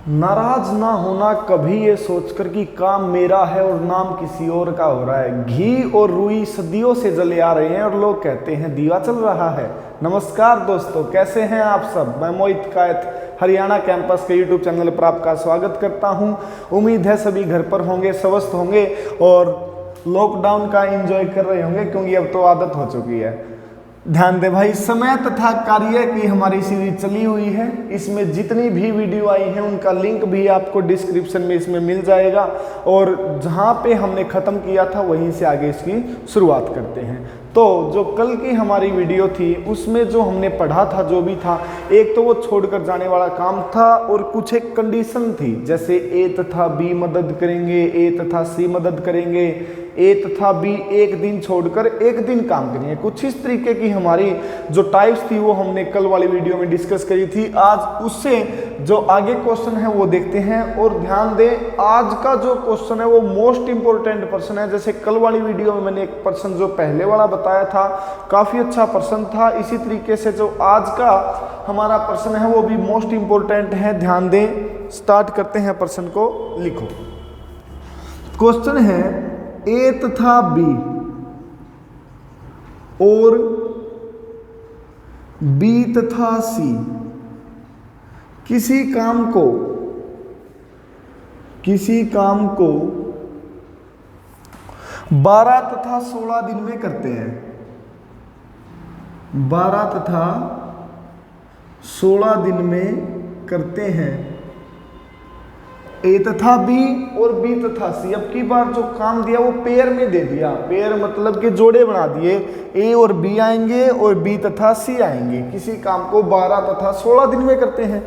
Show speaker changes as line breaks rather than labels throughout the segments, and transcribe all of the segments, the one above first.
नाराज ना होना कभी ये सोचकर कि काम मेरा है और नाम किसी और का हो रहा है। घी और रुई सदियों से जले आ रहे हैं और लोग कहते हैं दीवा चल रहा है। नमस्कार दोस्तों, कैसे हैं आप सब। मैं मोहित कायत हरियाणा कैंपस के यूट्यूब चैनल पर आपका स्वागत करता हूं। उम्मीद है सभी घर पर होंगे, स्वस्थ होंगे और लॉकडाउन का एंजॉय कर रहे होंगे, क्योंकि अब तो आदत हो चुकी है। ध्यान दे भाई, समय तथा कार्य की हमारी सीरीज चली हुई है। इसमें जितनी भी वीडियो आई हैं उनका लिंक भी आपको डिस्क्रिप्शन में इसमें मिल जाएगा, और जहां पे हमने ख़त्म किया था वहीं से आगे इसकी शुरुआत करते हैं। तो जो कल की हमारी वीडियो थी उसमें जो हमने पढ़ा था, जो भी था, एक तो वो छोड़कर जाने वाला काम था और कुछ एक कंडीशन थी, जैसे ए तथा बी मदद करेंगे, ए तथा सी मदद करेंगे, ए तथा बी एक दिन छोड़कर एक दिन काम करेंगे। कुछ इस तरीके की हमारी जो टाइप्स थी वो हमने कल वाली वीडियो में डिस्कस करी थी। आज उससे जो आगे क्वेश्चन है वो देखते हैं, और ध्यान दें आज का जो क्वेश्चन है वो मोस्ट इंपॉर्टेंट पर्सन है। जैसे कल वाली वीडियो में मैंने एक पर्सन जो पहले वाला बताया था काफ़ी अच्छा पर्सन था, इसी तरीके से जो आज का हमारा पर्सन है वो भी मोस्ट इंपॉर्टेंट है। ध्यान दें, स्टार्ट करते हैं, पर्सन को लिखो। क्वेश्चन है ए तथा बी और बी तथा सी किसी काम को 12 तथा 16 दिन में करते हैं। 12 तथा 16 दिन में करते हैं। ए तथा बी और बी तथा सी, अब की बार जो काम दिया वो पेयर में दे दिया। पेयर मतलब कि जोड़े बना दिए, ए और बी आएंगे और बी तथा सी आएंगे। किसी काम को 12 तथा 16 दिन में करते हैं।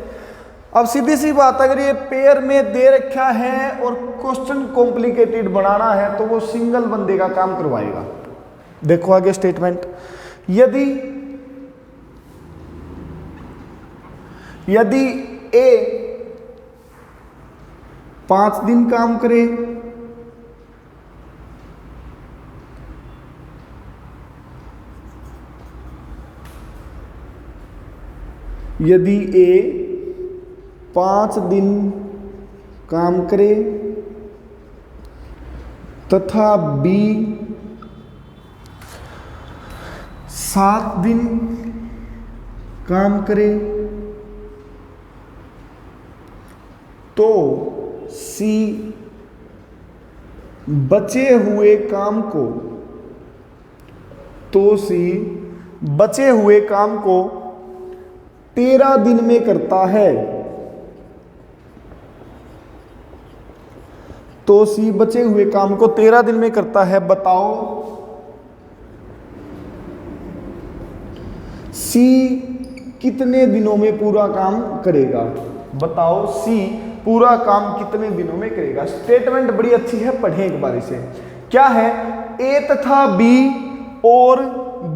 अब सीधी सी बात, अगर ये पेयर में दे रखा है और क्वेश्चन कॉम्प्लिकेटेड बनाना है तो वो सिंगल बंदे का काम करवाएगा। देखो आगे स्टेटमेंट, यदि ए 5 दिन काम करे, यदि ए 5 दिन काम करे तथा बी 7 दिन काम करे तो सी बचे हुए काम को 13 दिन में करता है। तो सी बचे हुए काम को 13 दिन में करता है। बताओ सी कितने दिनों में पूरा काम करेगा। बताओ सी पूरा काम कितने दिनों में करेगा। स्टेटमेंट बड़ी अच्छी है, पढ़ें एक बार इसे। क्या है, ए तथा बी और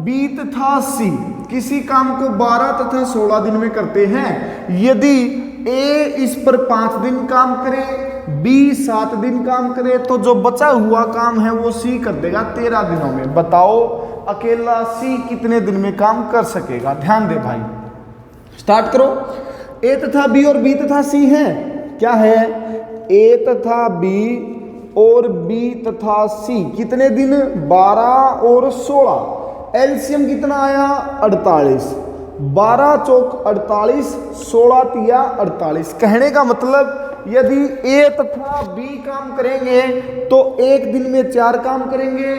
बी तथा सी किसी काम को 12 तथा 16 दिन में करते हैं। यदि ए इस पर 5 दिन काम करे, बी 7 दिन काम करे, तो जो बचा हुआ काम है वो सी कर देगा 13 दिनों में। बताओ अकेला सी कितने दिन में काम कर सकेगा। ध्यान दे भाई, स्टार्ट करो। ए तथा बी और बी तथा सी है। क्या है, ए तथा बी और बी तथा सी कितने दिन, 12 और 16। एलसीएम कितना आया, 48। 12 चौक 48, 16 तिया 48। कहने का मतलब यदि ए तथा बी काम करेंगे तो एक दिन में 4 काम करेंगे,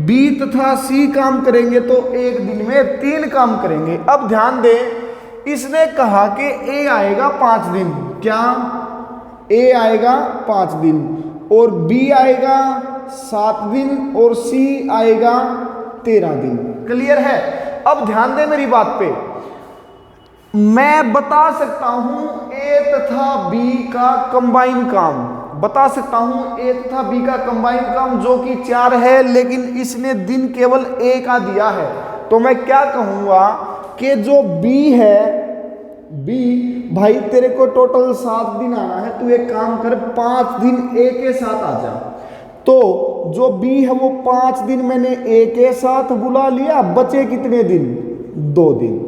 बी तथा सी काम करेंगे तो एक दिन में 3 काम करेंगे। अब ध्यान दें, इसने कहा कि ए आएगा 5 दिन। क्या, ए आएगा 5 दिन और बी आएगा 7 दिन और सी आएगा 13 दिन। क्लियर है। अब ध्यान दें मेरी बात पे, मैं बता सकता हूं ए तथा बी का कंबाइन काम, बता सकता हूं ए तथा बी का कंबाइन काम जो कि 4 है, लेकिन इसने दिन केवल ए का दिया है। तो मैं क्या कहूंगा कि जो बी है, बी भाई तेरे को टोटल 7 दिन आना है, तू एक काम कर 5 दिन ए के साथ आ जा। तो जो बी है वो 5 दिन मैंने ए के साथ बुला लिया, बचे कितने दिन, 2 दिन।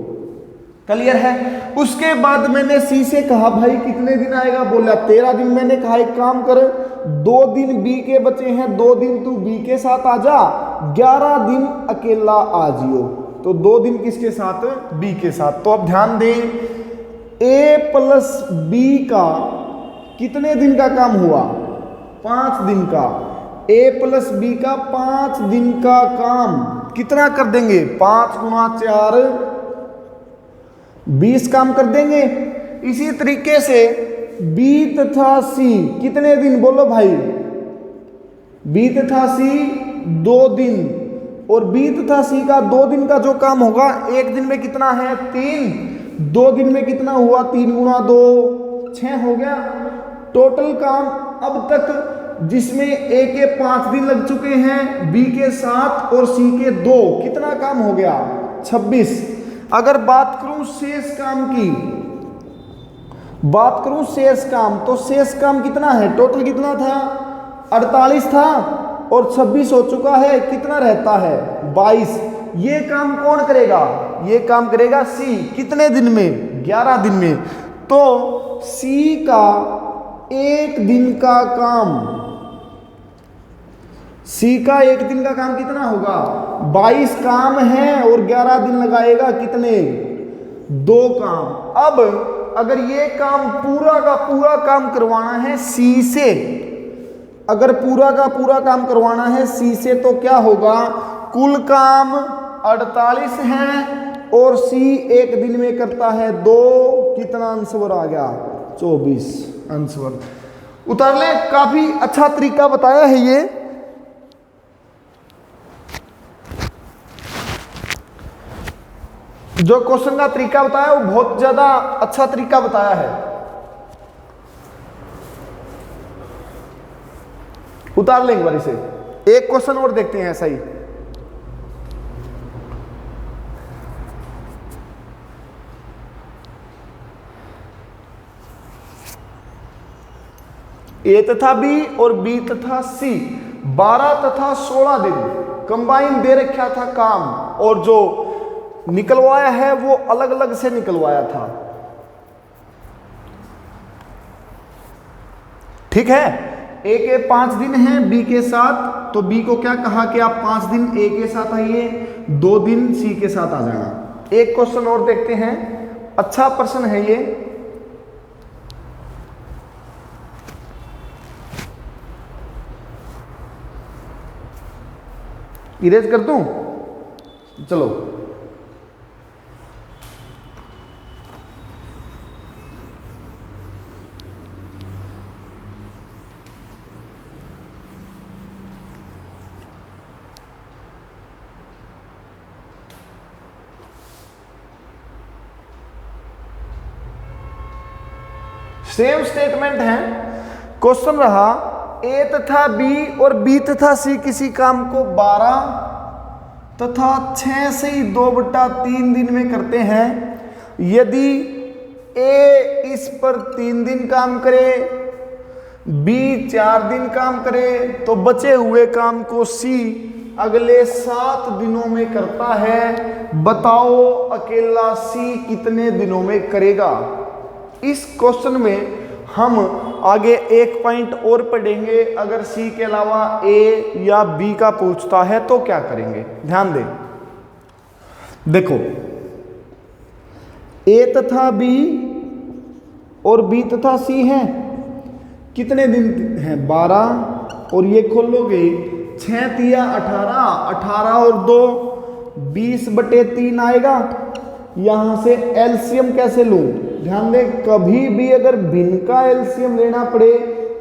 क्लियर है। उसके बाद मैंने सी से कहा भाई कितने दिन आएगा, बोला 13 दिन। मैंने कहा एक काम कर, 2 दिन बी के बचे हैं, 2 दिन तू बी के साथ आ जा, 11 दिन अकेला आ जियो। तो 2 दिन किसके साथ, बी के साथ। तो अब ध्यान दें, ए प्लस बी का कितने दिन का काम हुआ, 5 दिन का। ए प्लस बी का 5 दिन का काम कितना कर देंगे, 5 गुणा 4 20 काम कर देंगे। इसी तरीके से बी तथा सी कितने दिन, बोलो भाई, बी तथा सी 2 दिन, और बी तथा सी का 2 दिन का जो काम होगा, 1 दिन में कितना है 3, 2 दिन में कितना हुआ 3 गुणा 2 6 हो गया। टोटल काम अब तक जिसमें ए के 5 दिन लग चुके हैं, बी के 7 और सी के 2, कितना काम हो गया 26। अगर बात करूं शेष काम की, बात करूं शेष काम, तो शेष काम कितना है, टोटल कितना था 48 था और 26 हो चुका है, कितना रहता है 22। ये काम कौन करेगा, ये काम करेगा सी, कितने दिन में 11 दिन में। तो सी का 1 दिन का काम, सी का 1 दिन का काम कितना होगा 22 काम है और 11 दिन लगाएगा कितने 2 काम। अब अगर ये काम पूरा का पूरा काम करवाना है सी से, अगर पूरा का पूरा काम करवाना है सी से, तो क्या होगा, कुल काम 48 है और सी 1 दिन में करता है 2, कितना आंसर आ गया 24 आंसर। उतार ले, काफी अच्छा तरीका बताया है ये। जो क्वेश्चन का तरीका बताया वो बहुत ज्यादा अच्छा तरीका बताया है। उतार लेंगे बारी से, एक क्वेश्चन और देखते हैं ऐसा ही। ए तथा बी और बी तथा सी 12 तथा 16 दिन कंबाइन दे रखा था काम, और जो निकलवाया है वो अलग अलग से निकलवाया था। ठीक है, ए के 5 दिन हैं बी के साथ, तो बी को क्या कहा कि आप 5 दिन ए के साथ आइए, 2 दिन सी के साथ आ जाना। एक क्वेश्चन और देखते हैं, अच्छा प्रश्न है ये। इरेज कर दूं, चलो। सेम स्टेटमेंट है। क्वेश्चन रहा ए तथा बी और बी तथा सी किसी काम को 12 तथा 6 से 2/3 दिन में करते हैं। यदि ए इस पर 3 दिन काम करे, बी 4 दिन काम करे, तो बचे हुए काम को सी अगले 7 दिनों में करता है। बताओ अकेला सी कितने दिनों में करेगा। इस क्वेश्चन में हम आगे एक पॉइंट और पढ़ेंगे, अगर सी के अलावा ए या बी का पूछता है तो क्या करेंगे। ध्यान दें, देखो ए तथा बी और बी तथा सी है, कितने दिन हैं 12, और ये खोलोगे 6 तिया 18, 18 और 2 20/3 आएगा। यहां से एलसीएम कैसे लूं, ध्यान दें, कभी भी अगर भिन्न का एलसीएम लेना पड़े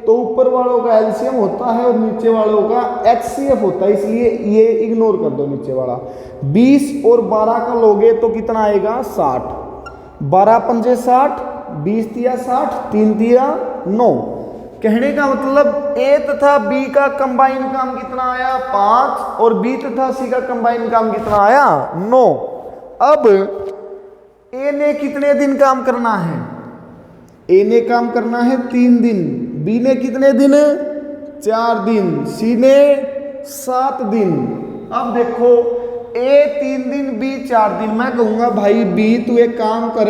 तो ऊपर वालों का एलसीएम होता है और नीचे वालों का एचसीएफ होता है, इसलिए ये इग्नोर कर दो नीचे वाला। 20 और 12 का लोगे तो कितना आएगा 60, 12 पंजे 60, 20 तिया 60, 3 तिया 9। कहने का मतलब ए तथा बी का कंबाइन काम कितना आया 5, और बी तथा सी का कंबाइन काम कितना आया 9। अब ए ने कितने दिन काम करना है, ए ने काम करना है 3 दिन, बी ने कितने दिन 4 दिन, सी ने 7 दिन। अब देखो ए 3 दिन बी 4 दिन। मैं कहूँगा भाई बी तू एक काम कर,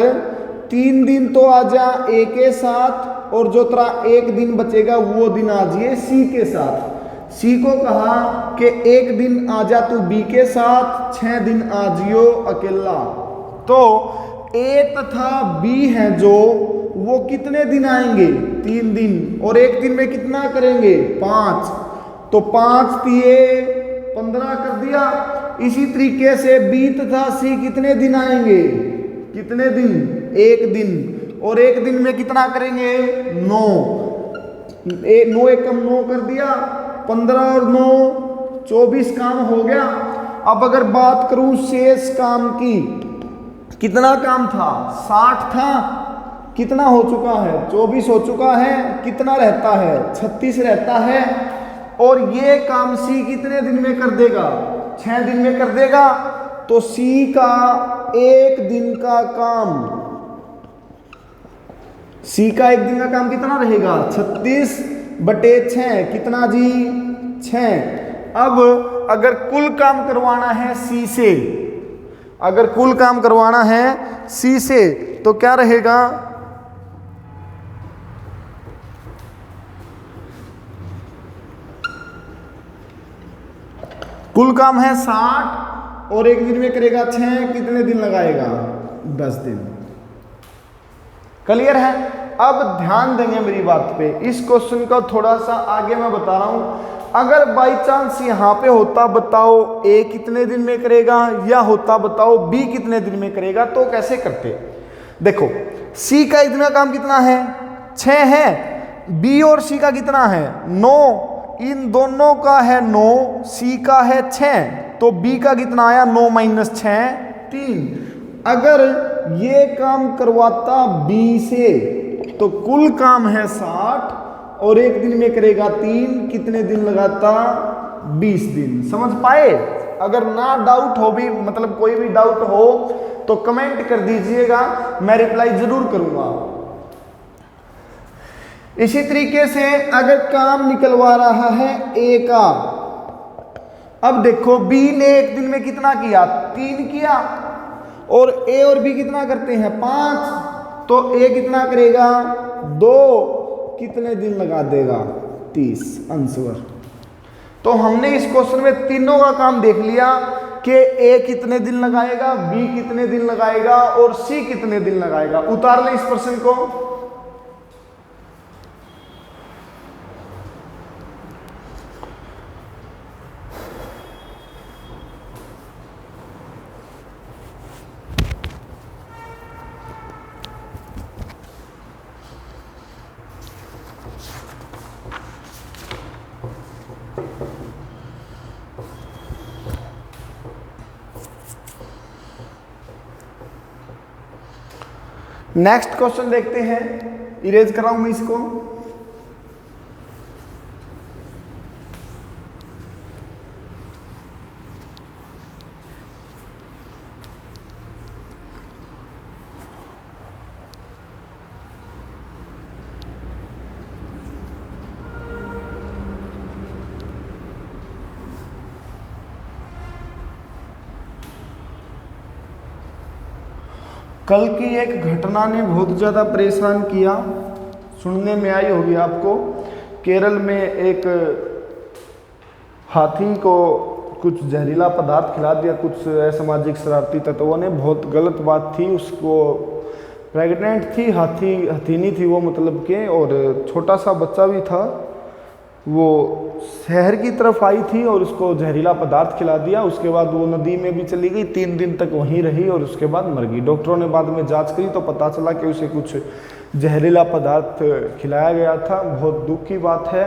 3 दिन तो आ जा ए के साथ और जो तेरा 1 दिन बचेगा वो दिन आ जाइए सी के साथ। सी को कहा कि 1 दिन आ जा तू बी के साथ, 6 दिन आ जियो अकेला। तो ए तथा बी है जो वो कितने दिन आएंगे? 3 दिन, और 1 दिन में कितना करेंगे? 5। तो 5 दिए 15 कर दिया। इसी तरीके से बी तथा सी कितने दिन आएंगे? कितने दिन? 1 दिन, और 1 दिन में कितना करेंगे? 9। 9 एकम 9 कर दिया, 15 और 9 24 काम हो गया। अब अगर बात करूं शेष काम की, कितना काम था? 60 था, कितना हो चुका है? 24 हो चुका है। कितना रहता है? 36 रहता है। और ये काम सी कितने दिन में कर देगा? 6 दिन में कर देगा। तो सी का 1 दिन का काम, सी का 1 दिन का काम कितना रहेगा? 36/6 कितना जी? 6। अब अगर कुल काम करवाना है सी से, अगर कुल काम करवाना है सी से तो क्या रहेगा? कुल काम है 60 और 1 दिन में करेगा 6, कितने दिन लगाएगा? 10 दिन। क्लियर है? अब ध्यान देंगे मेरी बात पे। इस क्वेश्चन का थोड़ा सा आगे मैं बता रहा हूं। अगर बाई चांस यहां पे होता बताओ ए कितने दिन में करेगा, या होता बताओ बी कितने दिन में करेगा, तो कैसे करते? देखो सी का 1 दिन का काम कितना है? 6 है। बी और सी का कितना है? 9। इन दोनों का है 9, सी का है 6, तो बी का कितना आया? 9 - 6 3। अगर ये काम करवाता बी से तो कुल काम है 60 और 1 दिन में करेगा 3, कितने दिन लगाता? 20 दिन। समझ पाए? अगर ना डाउट हो भी, मतलब कोई भी डाउट हो तो कमेंट कर दीजिएगा, मैं रिप्लाई जरूर करूंगा। इसी तरीके से अगर काम निकलवा रहा है ए का, अब देखो बी ने 1 दिन में कितना किया? 3 किया, और ए और बी कितना करते हैं? 5। तो ए कितना करेगा? 2, कितने दिन लगा देगा? 30 आंसर। तो हमने इस क्वेश्चन में तीनों का काम देख लिया कि ए कितने दिन लगाएगा, बी कितने दिन लगाएगा और सी कितने दिन लगाएगा। उतार लें इस प्रश्न को। नेक्स्ट क्वेश्चन देखते हैं। इरेज कराऊं मैं इसको। कल की एक घटना ने बहुत ज़्यादा परेशान किया, सुनने में आई होगी आपको। केरल में एक हाथी को कुछ जहरीला पदार्थ खिला दिया कुछ असामाजिक शरारती तत्वों ने। बहुत गलत बात थी। उसको प्रेग्नेंट थी, हथीनी थी वो, मतलब के, और छोटा सा बच्चा भी था। वो शहर की तरफ आई थी और उसको जहरीला पदार्थ खिला दिया। उसके बाद वो नदी में भी चली गई, 3 दिन तक वहीं रही और उसके बाद मर गई। डॉक्टरों ने बाद में जांच करी तो पता चला कि उसे कुछ जहरीला पदार्थ खिलाया गया था। बहुत दुख की बात है।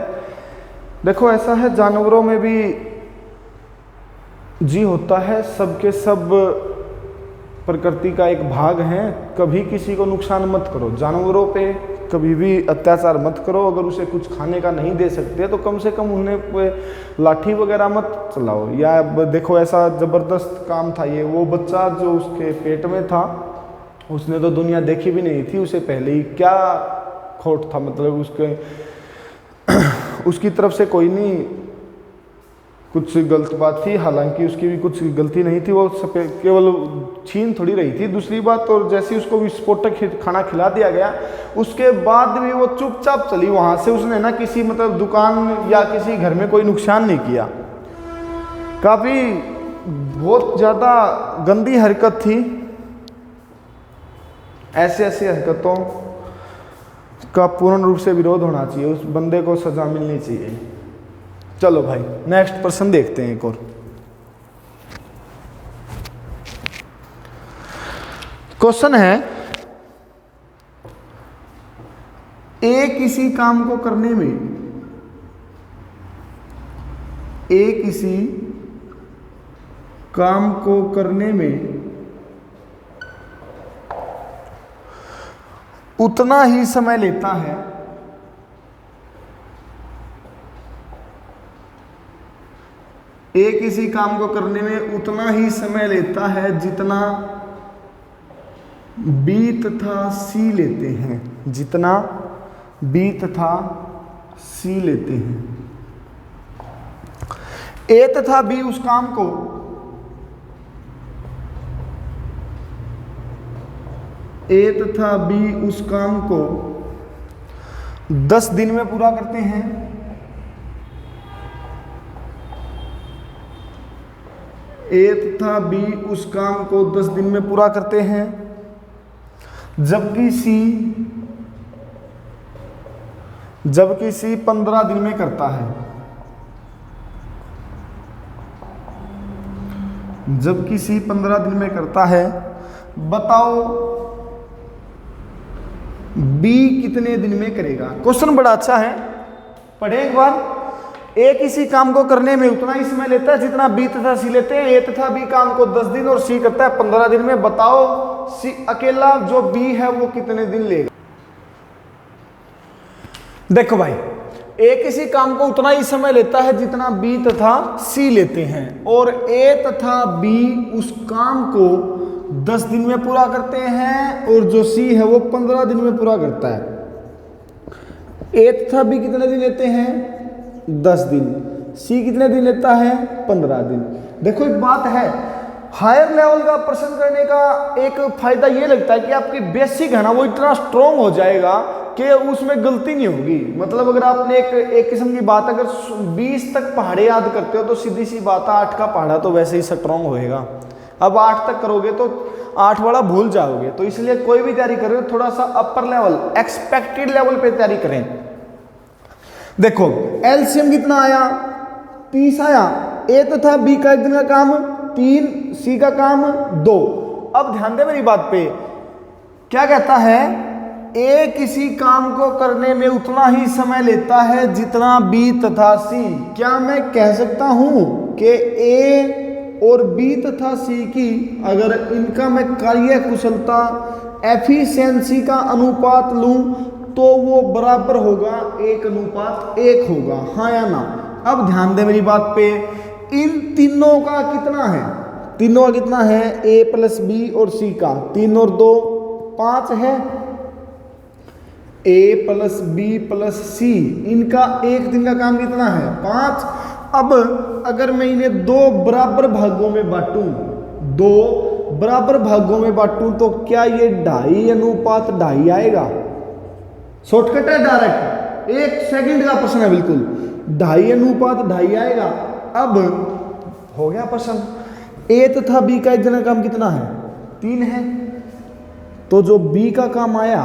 देखो ऐसा है, जानवरों में भी जी होता है, सबके सब प्रकृति का एक भाग है। कभी किसी को नुकसान मत करो, जानवरों पे कभी भी अत्याचार मत करो। अगर उसे कुछ खाने का नहीं दे सकते तो कम से कम उन्हें लाठी वगैरह मत चलाओ। या देखो ऐसा ज़बरदस्त काम था ये। वो बच्चा जो उसके पेट में था उसने तो दुनिया देखी भी नहीं थी, उसे पहले ही क्या खोट था, मतलब उसके उसकी तरफ से कोई नहीं कुछ गलत बात थी, हालांकि उसकी भी कुछ गलती नहीं थी, वो केवल छीन थोड़ी रही थी। दूसरी बात, और जैसे ही उसको विस्फोटक खाना खिला दिया गया उसके बाद भी वो चुपचाप चली वहाँ से। उसने ना किसी मतलब दुकान या किसी घर में कोई नुकसान नहीं किया। काफ़ी बहुत ज़्यादा गंदी हरकत थी। ऐसे हरकतों का पूर्ण रूप से विरोध होना चाहिए, उस बंदे को सजा मिलनी चाहिए। चलो भाई नेक्स्ट प्रश्न देखते हैं एक और। क्वेश्चन है, ए किसी काम को करने में, ए किसी काम को करने में उतना ही समय लेता है ए किसी काम को करने में उतना ही समय लेता है जितना बी तथा सी लेते हैं, जितना बी तथा सी लेते हैं। ए तथा बी उस काम को ए तथा बी उस काम को 10 दिन में पूरा करते हैं। ए तथा बी उस काम को 10 दिन में पूरा करते हैं, जबकि सी 15 दिन में करता है। जबकि सी 15 दिन में करता है। बताओ बी कितने दिन में करेगा। क्वेश्चन बड़ा अच्छा है, पढ़े एक बार। ए किसी काम को करने में उतना ही समय लेता है जितना बी तथा सी लेते हैं। ए तथा बी काम को 10 दिन और सी करता है 15 दिन में। बताओ सी अकेला जो बी है वो कितने दिन लेगा। देखो भाई, ए किसी काम को उतना ही समय लेता है जितना बी तथा सी लेते हैं, और ए तथा बी उस काम को 10 दिन में पूरा करते हैं, और जो सी है वो 15 दिन में पूरा करता है। ए तथा बी कितने दिन लेते हैं? 10 दिन। सी कितने दिन लेता है? 15 दिन। देखो एक बात है, हायर लेवल का प्रश्न करने का एक फायदा ये लगता है कि आपकी बेसिक है ना वो इतना स्ट्रॉन्ग हो जाएगा कि उसमें गलती नहीं होगी। मतलब अगर आपने एक किस्म की बात अगर 20 तक पहाड़े याद करते हो तो सीधी सी बात है 8 का पहाड़ा तो वैसे ही स्ट्रॉन्ग होएगा। अब 8 तक करोगे तो 8 वाला भूल जाओगे। तो इसलिए कोई भी तैयारी करें थोड़ा सा अपर लेवल, एक्सपेक्टेड लेवल पे तैयारी करें। देखो एलसीएम कितना आया? 30 आया। ए तथा बी का एक दिन का काम 3, सी का काम 2। अब ध्यान दे मेरी बात पे, क्या कहता है? ए किसी काम को करने में उतना ही समय लेता है जितना बी तथा सी। क्या मैं कह सकता हूं कि ए और बी तथा सी की अगर इनका मैं कार्य कुशलता एफिशिएंसी का अनुपात लूं तो वो बराबर होगा 1:1 होगा, हाँ या ना? अब ध्यान दे मेरी बात पे, इन तीनों का कितना है? तीनों का कितना है? ए प्लस बी और सी का 3 और 2 5 है। ए प्लस बी प्लस सी, इनका एक दिन का काम कितना है? 5। अब अगर मैं इन्हें 2 बराबर भागों में बांटूं, 2 बराबर भागों में बांटूं तो क्या ये 2.5:2 आएगा? शॉर्टकट है डायरेक्ट, 1 सेकंड का प्रश्न है बिल्कुल। 2.5:2 आएगा। अब हो गया प्रश्न। ए तथा बी का एक दिन का काम कितना है? 3 है। तो जो बी का काम आया,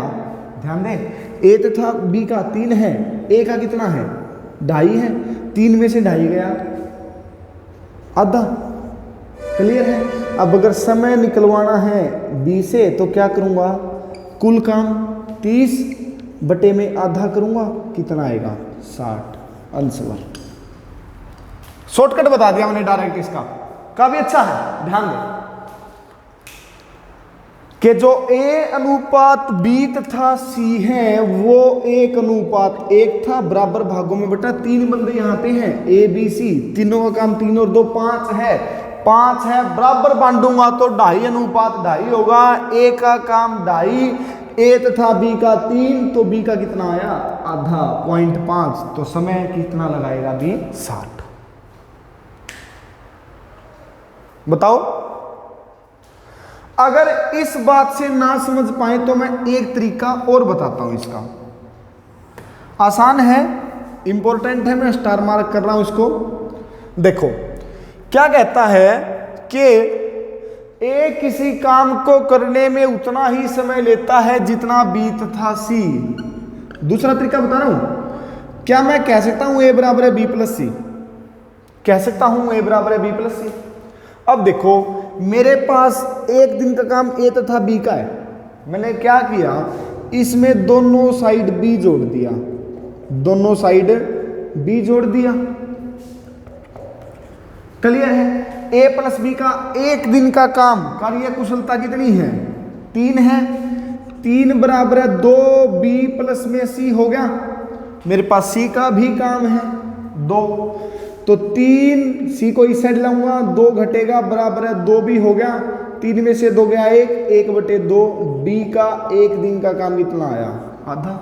ध्यान दें, ए तथा बी का 3 है, ए का कितना है? 2.5 है। 3 में से 2.5 गया, आधा। क्लियर है? अब अगर समय निकलवाना है बी से तो क्या करूंगा? कुल काम 30 बटे में आधा करूंगा, कितना आएगा? 60। आंसर शॉर्टकट बता दिया मैंने डायरेक्ट इसका, काफी अच्छा है। ध्यान दें कि जो ए अनुपात बी तथा सी है वो 1:1 था, बराबर भागों में बटा। 3 बंदे यहाँ पे हैं, ए बी सी, तीनों का काम 3 और 2 5 है। 5 है, बराबर बांटूंगा तो 2.5:2 होगा। ए का काम 2.5, ए तथा बी का 3, तो बी का कितना आया? आधा, 0.5। तो समय कितना लगाएगा बी? 60। बताओ। अगर इस बात से ना समझ पाए तो मैं एक तरीका और बताता हूं इसका, आसान है, इंपॉर्टेंट है, मैं स्टार मार्क कर रहा हूं इसको। देखो क्या कहता है कि ए किसी काम को करने में उतना ही समय लेता है जितना बीत था सी। दूसरा तरीका बता रहा हूं, क्या मैं कह सकता हूं ए बराबर है बी प्लस सी, कह सकता हूं ए बराबर है बी प्लस सी। अब देखो मेरे पास एक दिन का काम ए तथा बी का है, मैंने क्या किया, इसमें दोनों साइड बी जोड़ दिया, दोनों साइड बी जोड़ दिया, क्लियर है। ए प्लस बी का एक दिन का काम, कार्य कुशलता कितनी है, 3 है, 3 बराबर है 2 बी प्लस में सी हो गया, मेरे पास सी का भी काम है 2, तो 3 सी को इस साइड लाऊंगा, 2 घटेगा बराबर है 2 भी हो गया, 3 में से 2 गया 1, 1/2, बी का एक दिन का काम कितना आया, आधा,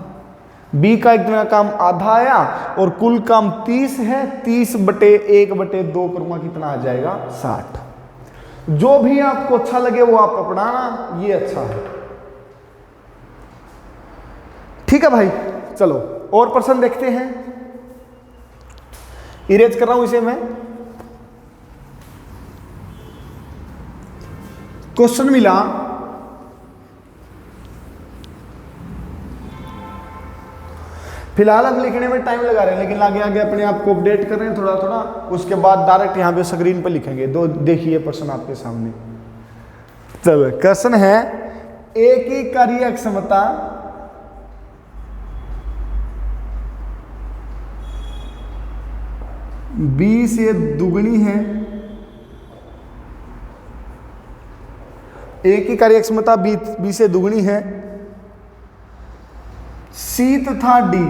बी का एक दिन का काम आधा आया, और कुल काम 30 है, 30/1/2 करूंगा कितना आ जाएगा 60। जो भी आपको अच्छा लगे वो आप अपनाना, ये अच्छा है, ठीक है भाई। चलो और प्रश्न देखते हैं, इरेज कर रहा हूं इसे मैं। क्वेश्चन मिला, फिलहाल अब लिखने में टाइम लगा रहे हैं, लेकिन आगे आगे अपने आप को अपडेट कर रहे हैं थोड़ा थोड़ा, उसके बाद डायरेक्ट यहां पे स्क्रीन पे लिखेंगे। दो देखिए प्रश्न आपके सामने। चलो क्वेश्चन है, ए की कार्य क्षमता बी से दुगनी है, ए की कार्य क्षमता बी से दुगनी है, सी तथा डी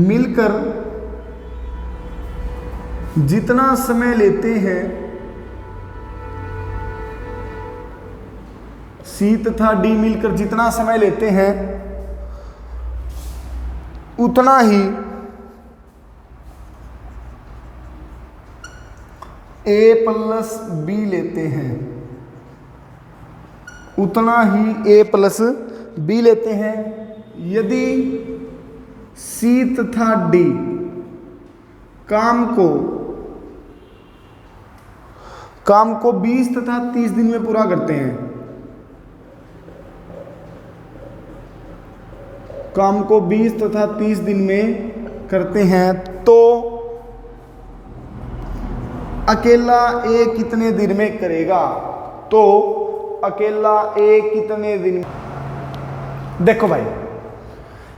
मिलकर जितना समय लेते हैं, सी तथा डी मिलकर जितना समय लेते हैं उतना ही ए प्लस बी लेते हैं, उतना ही ए प्लस बी लेते हैं। यदि सी तथा डी काम को 20 तथा 30 दिन में पूरा करते हैं, काम को 20 तथा 30 दिन में करते हैं, तो अकेला ए कितने दिन में करेगा, तो अकेला ए कितने दिन। देखो भाई,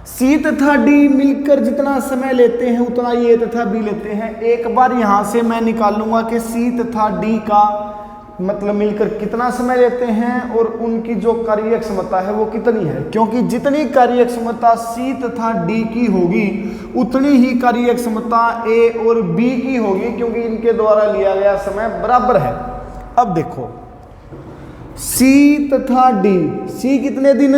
सी तथा डी मिलकर जितना समय लेते हैं उतना ये तथा बी लेते हैं। एक बार यहां से मैं निकालूंगा कि सी तथा डी का मतलब मिलकर कितना समय लेते हैं और उनकी जो कार्य क्षमता है वो कितनी है, क्योंकि जितनी कार्य क्षमता सी तथा डी की होगी उतनी ही कार्य क्षमता ए और बी की होगी, क्योंकि इनके द्वारा लिया गया समय बराबर है। अब देखो सी तथा डी, सी कितने दिन,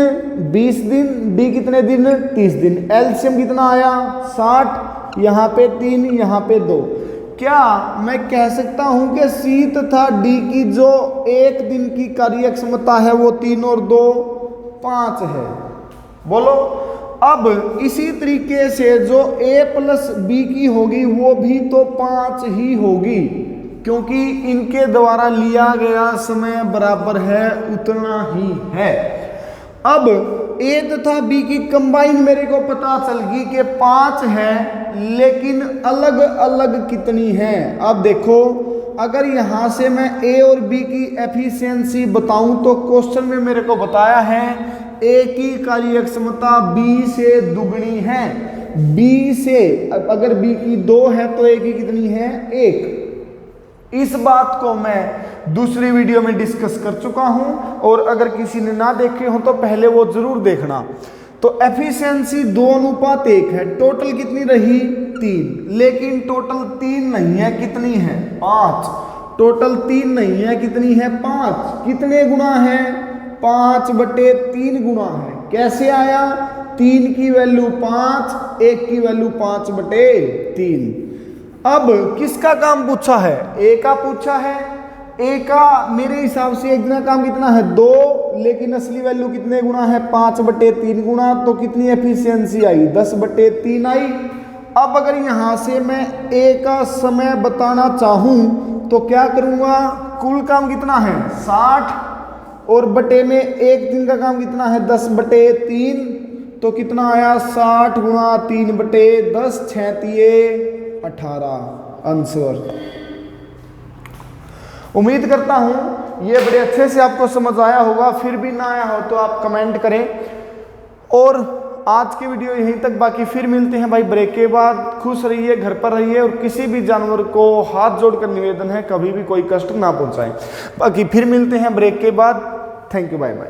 20 दिन, डी कितने दिन, 30 दिन, एलसीएम कितना आया 60, यहाँ पे 3, यहाँ पे 2। क्या मैं कह सकता हूं कि सी तथा डी की जो एक दिन की कार्य क्षमता है वो 3 और 2 5 है, बोलो। अब इसी तरीके से जो ए प्लस बी की होगी वो भी तो 5 ही होगी, क्योंकि इनके द्वारा लिया गया समय बराबर है, उतना ही है। अब ए तथा बी की कंबाइन मेरे को पता चल गई कि 5 है, लेकिन अलग अलग कितनी है। अब देखो अगर यहां से मैं ए और बी की एफिशिएंसी बताऊं तो क्वेश्चन में मेरे को बताया है ए की कार्य क्षमता बी से दुगनी है, बी से अगर बी की 2 है तो ए की कितनी है 1। इस बात को मैं दूसरी वीडियो में डिस्कस कर चुका हूं, और अगर किसी ने ना देखे हो तो पहले वो जरूर देखना। तो एफिशिएंसी 2:1 है, टोटल कितनी रही 3, लेकिन टोटल 3 नहीं है, कितनी है 5, टोटल 3 नहीं है, कितनी है 5, कितने गुना है 5/3 गुना है। कैसे आया, 3 की वैल्यू 5, 1 की वैल्यू 5/3। अब किसका काम पूछा है? ए का पूछा है। ए का मेरे हिसाब से एक दिन का काम कितना है? 2, लेकिन असली वैल्यू कितने गुना है? 5/3 गुना। तो कितनी एफिशिएंसी आई? 10/3 आई। अब अगर यहां से मैं ए का समय बताना चाहूं तो क्या करूंगा? कुल काम कितना है? 60, और बटे में एक दिन का काम कितना है? 10/3। तो कितना आया? 60 गुणा 3/10, 6×3 18 आंसर। उम्मीद करता हूं ये बड़े अच्छे से आपको समझ आया होगा। फिर भी ना आया हो तो आप कमेंट करें। और आज की वीडियो यहीं तक, बाकी फिर मिलते हैं भाई ब्रेक के बाद। खुश रहिए, घर पर रहिए, और किसी भी जानवर को हाथ जोड़कर निवेदन है कभी भी कोई कष्ट ना पहुंचाएं। बाकी फिर मिलते हैं ब्रेक के बाद। Thank you, bye bye.